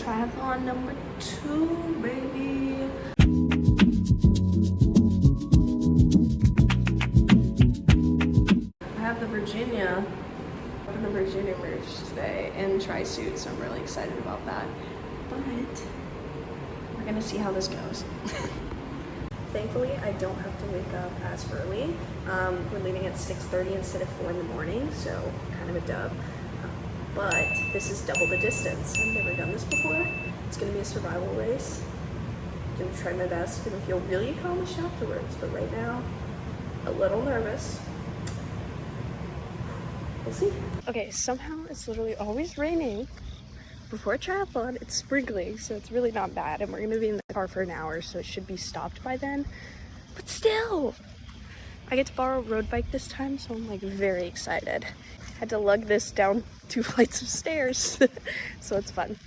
Triathlon number 2, baby. I have the Virginia merch today and tri-suit, so I'm really excited about that. But we're gonna see how this goes. Thankfully, I don't have to wake up as early. We're leaving at 6:30 instead of 4 in the morning, so kind of a dub. But this is double the distance. I've never done this before. It's gonna be a survival race. I'm gonna try my best. I'm gonna feel really accomplished afterwards, but right now, a little nervous. We'll see. Okay, somehow it's literally always raining. Before a triathlon, it's sprinkling, so it's really not bad. And we're gonna be in the car for an hour, so it should be stopped by then. But still, I get to borrow a road bike this time, so I'm like very excited. Had to lug this down 2 flights of stairs, so it's fun.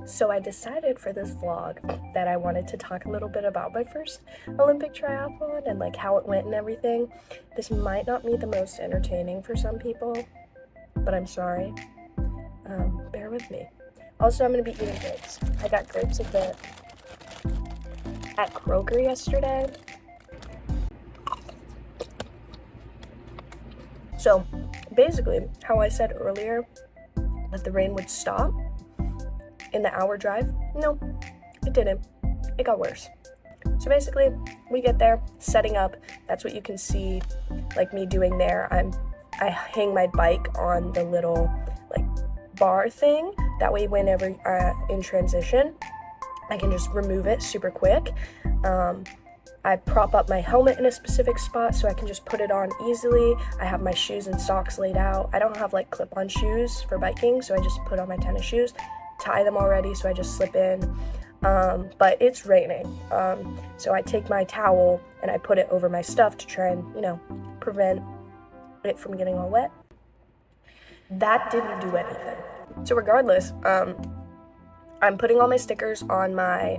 So I decided for this vlog that I wanted to talk a little bit about my first Olympic triathlon and like how it went and everything. This might not be the most entertaining for some people, but I'm sorry. Bear with me. Also, I'm gonna be eating grapes. I got grapes at Kroger yesterday. So basically, how I said earlier that the rain would stop in the hour drive, no, it didn't. It got worse. So basically, we get there, setting up. That's what you can see, like me doing there. I hang my bike on the little like bar thing. That way, whenever in transition, I can just remove it super quick. I prop up my helmet in a specific spot so I can just put it on easily. I have my shoes and socks laid out. I don't have like clip-on shoes for biking, so I just put on my tennis shoes. Tie them already, so I just slip in. But it's raining, so I take my towel and I put it over my stuff to try and, prevent it from getting all wet. That didn't do anything. So regardless, I'm putting all my stickers on my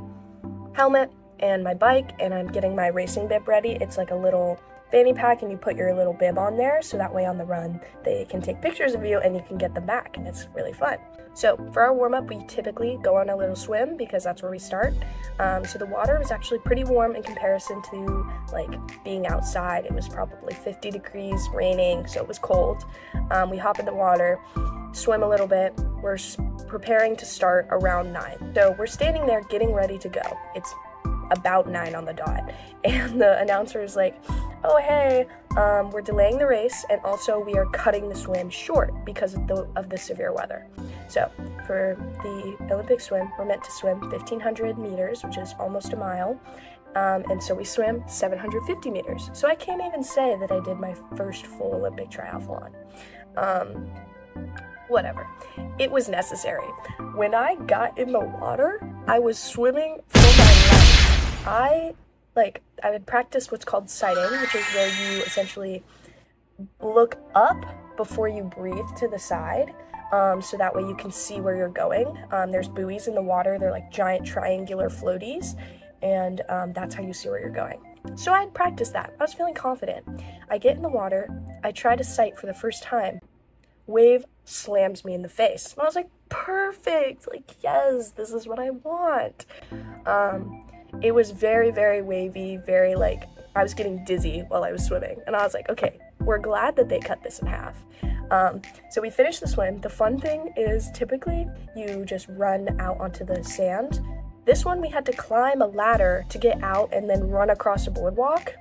helmet and my bike, and I'm getting my racing bib ready. It's like a little fanny pack, and you put your little bib on there, so that way on the run they can take pictures of you and you can get them back, and it's really fun. So for our warm-up, we typically go on a little swim because that's where we start. So the water was actually pretty warm in comparison to like being outside. It was probably 50 degrees, raining, so it was cold. We hop in the water, swim a little bit. We're preparing to start around 9. So we're standing there getting ready to go. It's about 9 on the dot, and the announcer is like, oh hey, we're delaying the race, and also we are cutting the swim short because of the severe weather. So for the Olympic swim, we're meant to swim 1,500 meters, which is almost a mile, and so we swim 750 meters. So I can't even say that I did my first full Olympic triathlon. Whatever. It was necessary. When I got in the water, I was swimming for my life. I had practiced what's called sighting, which is where you essentially look up before you breathe to the side, so that way you can see where you're going. There's buoys in the water. They're like giant triangular floaties, and that's how you see where you're going. So I had practiced that. I was feeling confident. I get in the water. I try to sight for the first time. Wave slams me in the face. And I was like, perfect. Like, yes, this is what I want. It was very, very wavy, very like, I was getting dizzy while I was swimming. And I was like, okay, we're glad that they cut this in half. So we finished the swim. The fun thing is typically you just run out onto the sand. This one we had to climb a ladder to get out and then run across a boardwalk.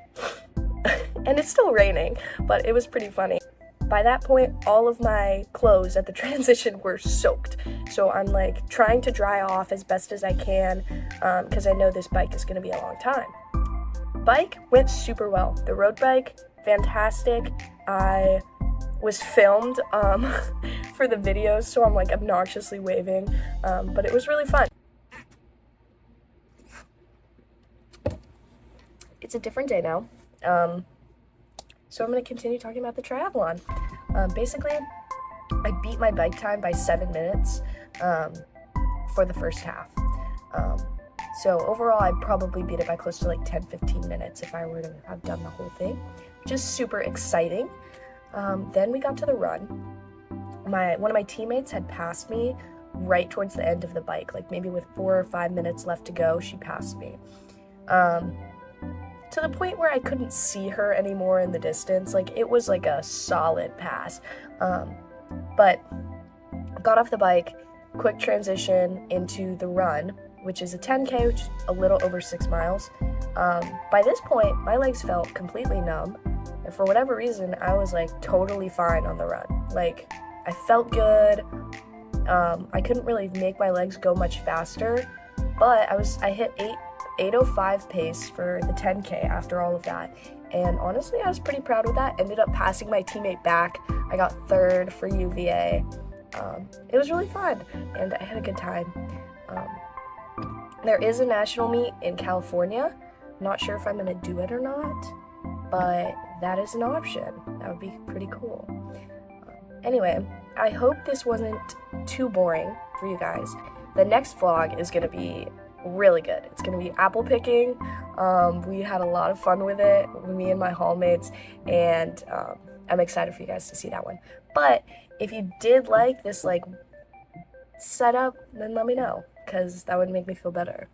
And it's still raining, but it was pretty funny. By that point, all of my clothes at the transition were soaked. So I'm like trying to dry off as best as I can, because I know this bike is gonna be a long time. Bike went super well. The road bike, fantastic. I was filmed for the videos, so I'm like obnoxiously waving, but it was really fun. It's a different day now. So I'm going to continue talking about the triathlon. Basically, I beat my bike time by 7 minutes for the first half. So overall, I'd probably beat it by close to like 10-15 minutes if I were to have done the whole thing, which is super exciting. Then we got to the run. One of my teammates had passed me right towards the end of the bike, like maybe with 4 or 5 minutes left to go, she passed me. To the point where I couldn't see her anymore in the distance. Like, it was like a solid pass. But got off the bike, quick transition into the run, which is a 10K, which is a little over 6 miles. By this point, my legs felt completely numb, and for whatever reason, I was like totally fine on the run. Like, I felt good. I couldn't really make my legs go much faster, but I hit 8:05 pace for the 10K after all of that. And honestly, I was pretty proud of that. Ended up passing my teammate back. I got 3rd for UVA. It was really fun, and I had a good time. There is a national meet in California. Not sure if I'm going to do it or not, but that is an option. That would be pretty cool. Anyway, I hope this wasn't too boring for you guys. The next vlog is going to be really good. It's going to be apple picking. We had a lot of fun with it, me and my hallmates, and I'm excited for you guys to see that one. But if you did like this like setup, then let me know, because that would make me feel better.